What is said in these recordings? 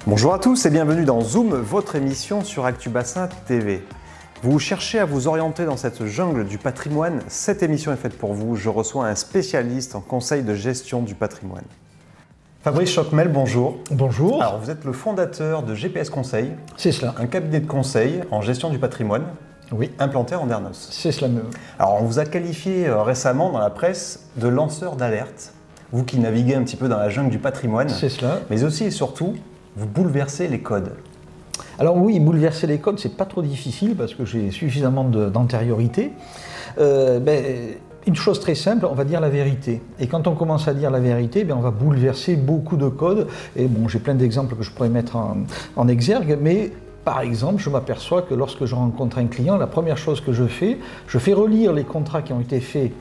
Bonjour à tous et bienvenue dans Zoom, votre émission sur ActuBassin TV. Vous cherchez à vous orienter dans cette jungle du patrimoine? Cette émission est faite pour vous. Je reçois un spécialiste en conseil de gestion du patrimoine. Fabrice Chocmel, bonjour. Bonjour. Alors, vous êtes le fondateur de GPS Conseil. C'est cela. Un cabinet de conseil en gestion du patrimoine. Oui. Implanté à Andernos. C'est cela même. Alors, on vous a qualifié récemment dans la presse de lanceur d'alerte. Vous qui naviguez un petit peu dans la jungle du patrimoine. C'est cela. Mais aussi et surtout, vous bouleversez les codes. Alors oui, bouleverser les codes, c'est pas trop difficile parce que j'ai suffisamment d'antériorité. Une chose très simple, on va dire la vérité. Et quand on commence à dire la vérité, on va bouleverser beaucoup de codes. Et bon, j'ai plein d'exemples que je pourrais mettre en exergue, mais par exemple, je m'aperçois que lorsque je rencontre un client, la première chose que je fais relire les contrats qui ont été faits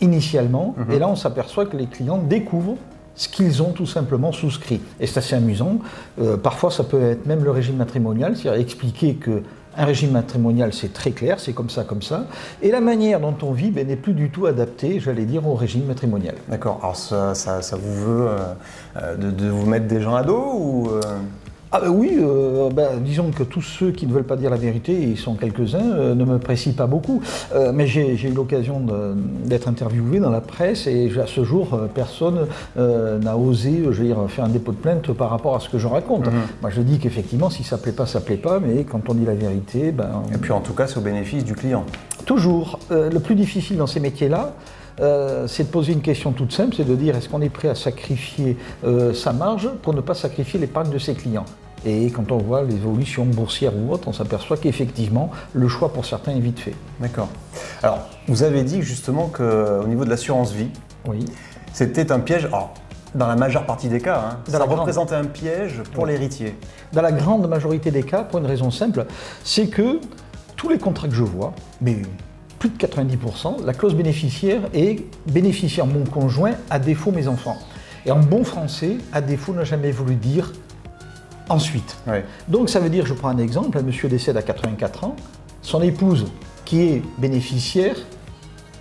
initialement. Et là, on s'aperçoit que les clients découvrent ce qu'ils ont tout simplement souscrit. Et c'est assez amusant. Parfois, ça peut être même le régime matrimonial, c'est-à-dire expliquer qu'un régime matrimonial, c'est très clair, c'est comme ça, comme ça. Et la manière dont on vit n'est plus du tout adaptée, j'allais dire, au régime matrimonial. D'accord. Alors, ça vous veut de vous mettre des gens à dos ou Oui, disons que tous ceux qui ne veulent pas dire la vérité, ils sont quelques-uns, ne me précient pas beaucoup. Mais j'ai eu l'occasion d'être interviewé dans la presse et à ce jour, personne n'a osé faire un dépôt de plainte par rapport à ce que je raconte. Moi, je dis qu'effectivement, si ça ne plaît pas, ça ne plaît pas, mais quand on dit la vérité... Et puis en tout cas, c'est au bénéfice du client. Toujours. Le plus difficile dans ces métiers-là, c'est de poser une question toute simple, c'est de dire est-ce qu'on est prêt à sacrifier sa marge pour ne pas sacrifier l'épargne de ses clients. Et quand on voit l'évolution boursière ou autre, on s'aperçoit qu'effectivement, le choix pour certains est vite fait. D'accord. Alors, vous avez dit justement qu'au niveau de l'assurance vie, oui, c'était un piège. Alors, dans la majeure partie des cas, ça représentait un piège pour l'héritier. Dans la grande majorité des cas, pour une raison simple, c'est que tous les contrats que je vois, mais plus de 90%, la clause bénéficiaire est bénéficiaire mon conjoint, à défaut mes enfants. Et en bon français, à défaut n'a jamais voulu dire ensuite. Oui. Donc ça veut dire, je prends un exemple, un monsieur décède à 84 ans, son épouse qui est bénéficiaire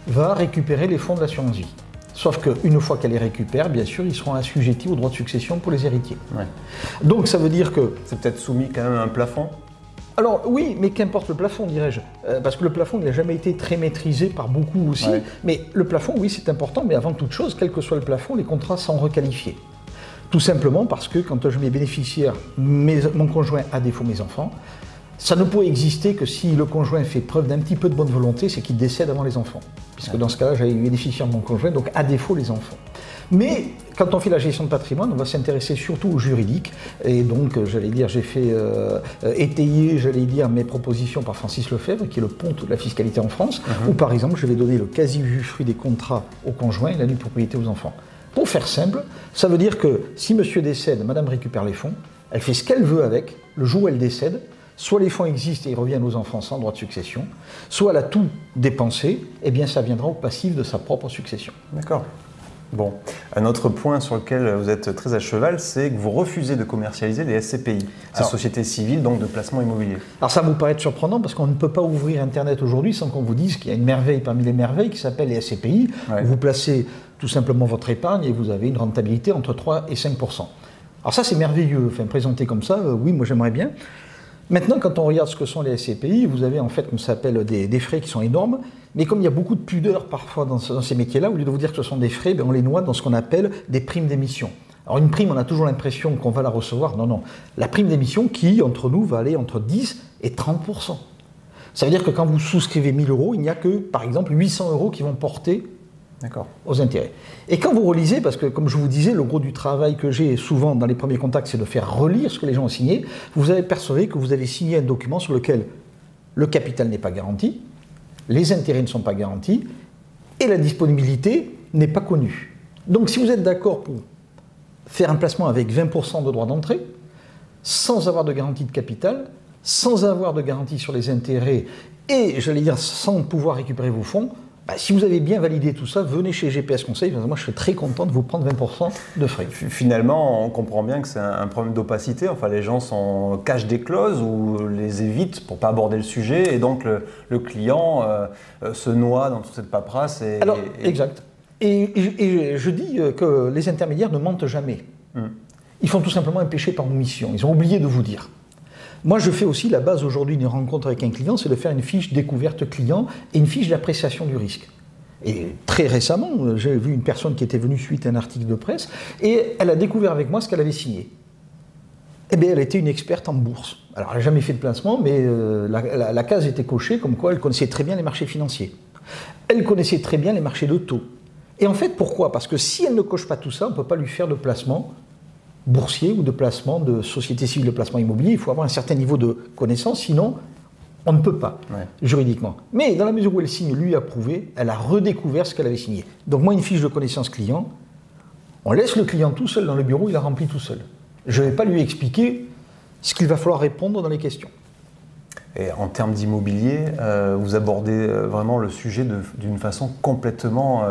va récupérer les fonds de l'assurance vie. Sauf qu'une fois qu'elle les récupère, bien sûr, ils seront assujettis aux droits de succession pour les héritiers. Oui. Donc ça veut dire que... C'est peut-être soumis quand même à un plafond ? Alors oui, mais qu'importe le plafond, dirais-je. Parce que le plafond n'a jamais été très maîtrisé par beaucoup aussi. Ouais. Mais le plafond, oui, c'est important, mais avant toute chose, quel que soit le plafond, les contrats sont requalifiés. Tout simplement parce que quand je mets bénéficiaire, mon conjoint à défaut mes enfants, ça ne peut exister que si le conjoint fait preuve d'un petit peu de bonne volonté, c'est qu'il décède avant les enfants. Puisque dans ce cas-là, j'avais bénéficiaire de mon conjoint, donc à défaut les enfants. Mais quand on fait la gestion de patrimoine, on va s'intéresser surtout au juridique. Et donc, j'ai fait étayer, mes propositions par Francis Lefebvre, qui est le ponte de la fiscalité en France, où par exemple, je vais donner le quasi-usufruit des contrats au conjoint et la nue-propriété aux enfants. Pour faire simple, ça veut dire que si monsieur décède, madame récupère les fonds, elle fait ce qu'elle veut avec, le jour où elle décède, soit les fonds existent et ils reviennent aux enfants sans droit de succession, soit elle a tout dépensé, et bien ça viendra au passif de sa propre succession. D'accord. Bon, un autre point sur lequel vous êtes très à cheval, c'est que vous refusez de commercialiser les SCPI, ces sociétés civiles donc de placement immobilier. Alors ça vous paraît surprenant parce qu'on ne peut pas ouvrir Internet aujourd'hui sans qu'on vous dise qu'il y a une merveille parmi les merveilles qui s'appelle les SCPI. Ouais. Vous placez tout simplement votre épargne et vous avez une rentabilité entre 3 et 5%. Alors ça c'est merveilleux, présenté comme ça, oui moi j'aimerais bien. Maintenant, quand on regarde ce que sont les SCPI, vous avez en fait, comme ça s'appelle, des frais qui sont énormes. Mais comme il y a beaucoup de pudeur parfois dans ces métiers-là, au lieu de vous dire que ce sont des frais, on les noie dans ce qu'on appelle des primes d'émission. Alors une prime, on a toujours l'impression qu'on va la recevoir. Non, non. La prime d'émission qui, entre nous, va aller entre 10 et 30%. Ça veut dire que quand vous souscrivez 1 000 €, il n'y a que, par exemple, 800 € qui vont porter aux intérêts. Et quand vous relisez, parce que comme je vous disais, le gros du travail que j'ai souvent dans les premiers contacts, c'est de faire relire ce que les gens ont signé, vous avez perçu que vous avez signé un document sur lequel le capital n'est pas garanti, les intérêts ne sont pas garantis, et la disponibilité n'est pas connue. Donc si vous êtes d'accord pour faire un placement avec 20% de droit d'entrée, sans avoir de garantie de capital, sans avoir de garantie sur les intérêts, et sans pouvoir récupérer vos fonds, si vous avez bien validé tout ça, venez chez GPS Conseil. Moi, je serais très content de vous prendre 20% de frais. Finalement, on comprend bien que c'est un problème d'opacité. Enfin, les gens cachent des clauses ou les évitent pour ne pas aborder le sujet. Et donc, le client se noie dans toute cette paperasse. Exact. Et je dis que les intermédiaires ne mentent jamais. Ils font tout simplement un péché par omission. Ils ont oublié de vous dire. Moi, je fais aussi la base aujourd'hui d'une rencontre avec un client, c'est de faire une fiche découverte client et une fiche d'appréciation du risque. Et très récemment, j'ai vu une personne qui était venue suite à un article de presse et elle a découvert avec moi ce qu'elle avait signé. Eh bien, elle était une experte en bourse. Alors, elle n'a jamais fait de placement, mais la case était cochée comme quoi elle connaissait très bien les marchés financiers. Elle connaissait très bien les marchés de taux. Et en fait, pourquoi? Parce que si elle ne coche pas tout ça, on ne peut pas lui faire de placement boursier ou de placement de société civile de placement immobilier. Il faut avoir un certain niveau de connaissance, sinon on ne peut pas, juridiquement. Mais dans la mesure où elle signe lui approuvé, elle a redécouvert ce qu'elle avait signé. Donc moi, une fiche de connaissance client, on laisse le client tout seul dans le bureau, il la remplit tout seul. Je ne vais pas lui expliquer ce qu'il va falloir répondre dans les questions. Et en termes d'immobilier, vous abordez vraiment le sujet d'une façon complètement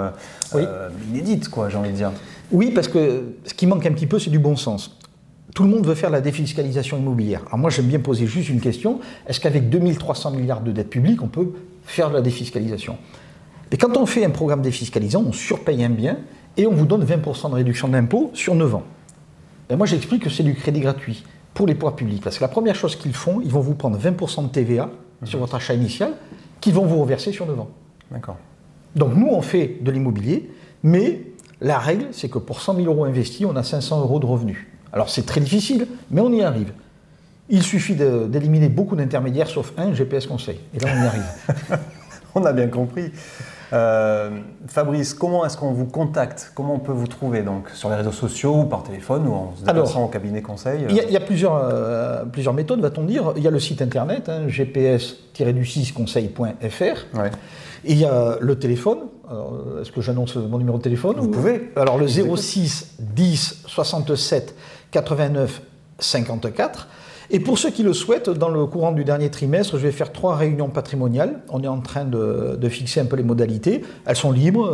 inédite, quoi, j'ai envie de dire. Oui, parce que ce qui manque un petit peu, c'est du bon sens. Tout le monde veut faire la défiscalisation immobilière. Alors moi, j'aime bien poser juste une question. Est-ce qu'avec 2300 milliards de dettes publiques, on peut faire de la défiscalisation? Et quand on fait un programme défiscalisant, on surpaye un bien et on vous donne 20% de réduction d'impôt sur 9 ans. Et moi, j'explique que c'est du crédit gratuit pour les pouvoirs publics. Parce que la première chose qu'ils font, ils vont vous prendre 20% de TVA sur votre achat initial qu'ils vont vous reverser sur 9 ans. D'accord. Donc nous, on fait de l'immobilier, mais la règle, c'est que pour 100 000 euros investis, on a 500 euros de revenus. Alors c'est très difficile, mais on y arrive. Il suffit d'éliminer beaucoup d'intermédiaires, sauf un, GPS Conseil. Et là, on y arrive. On a bien compris. Fabrice, comment est-ce qu'on vous contacte? Comment on peut vous trouver donc, sur les réseaux sociaux ou par téléphone ou en se déplaçant au cabinet conseil? Il y a plusieurs méthodes, va-t-on dire. Il y a le site internet, gps-conseil.fr. Ouais. Il y a le téléphone. Est-ce que j'annonce mon numéro de téléphone? Vous pouvez. Alors le 06 10 67 89 54. Et pour ceux qui le souhaitent, dans le courant du dernier trimestre, je vais faire 3 réunions patrimoniales. On est en train de fixer un peu les modalités. Elles sont libres,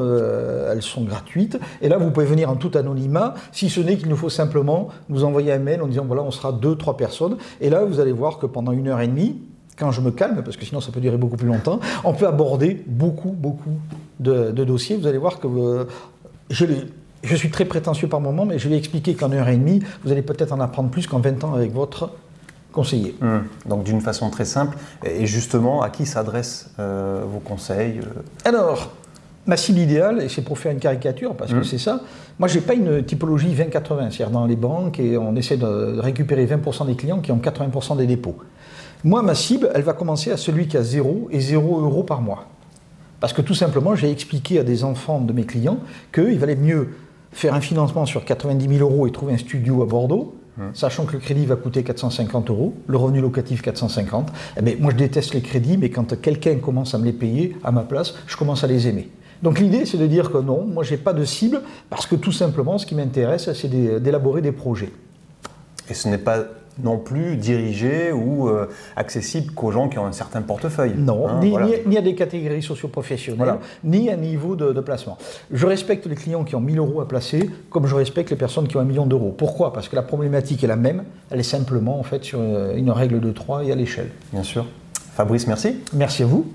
elles sont gratuites. Et là, vous pouvez venir en tout anonymat, si ce n'est qu'il nous faut simplement nous envoyer un mail en disant voilà, on sera 2-3 personnes. Et là, vous allez voir que pendant 1h30, quand je me calme, parce que sinon ça peut durer beaucoup plus longtemps, on peut aborder beaucoup de dossiers. Vous allez voir que je suis très prétentieux par moment, mais je vais expliquer qu'en 1h30, vous allez peut-être en apprendre plus qu'en 20 ans avec votre conseiller. Donc d'une façon très simple. Et justement, à qui s'adressent vos conseils? Alors, ma cible idéale, et c'est pour faire une caricature, parce que c'est ça, moi je n'ai pas une typologie 20-80, c'est-à-dire dans les banques, et on essaie de récupérer 20% des clients qui ont 80% des dépôts. Moi, ma cible, elle va commencer à celui qui a 0 et 0 euros par mois. Parce que tout simplement, j'ai expliqué à des enfants de mes clients qu'il valait mieux faire un financement sur 90 000 euros et trouver un studio à Bordeaux, sachant que le crédit va coûter 450 euros, le revenu locatif 450. Eh bien, moi, je déteste les crédits, mais quand quelqu'un commence à me les payer à ma place, je commence à les aimer. Donc l'idée, c'est de dire que non, moi, je n'ai pas de cible, parce que tout simplement, ce qui m'intéresse, c'est d'élaborer des projets. Et ce n'est pas non plus dirigé ou accessible qu'aux gens qui ont un certain portefeuille. Non, ni à des catégories socio-professionnelles, ni à niveau de placement. Je respecte les clients qui ont 1 000 euros à placer, comme je respecte les personnes qui ont 1 million d'euros. Pourquoi? Parce que la problématique est la même, elle est simplement en fait sur une règle de 3 et à l'échelle. Bien sûr. Fabrice, merci. Merci à vous.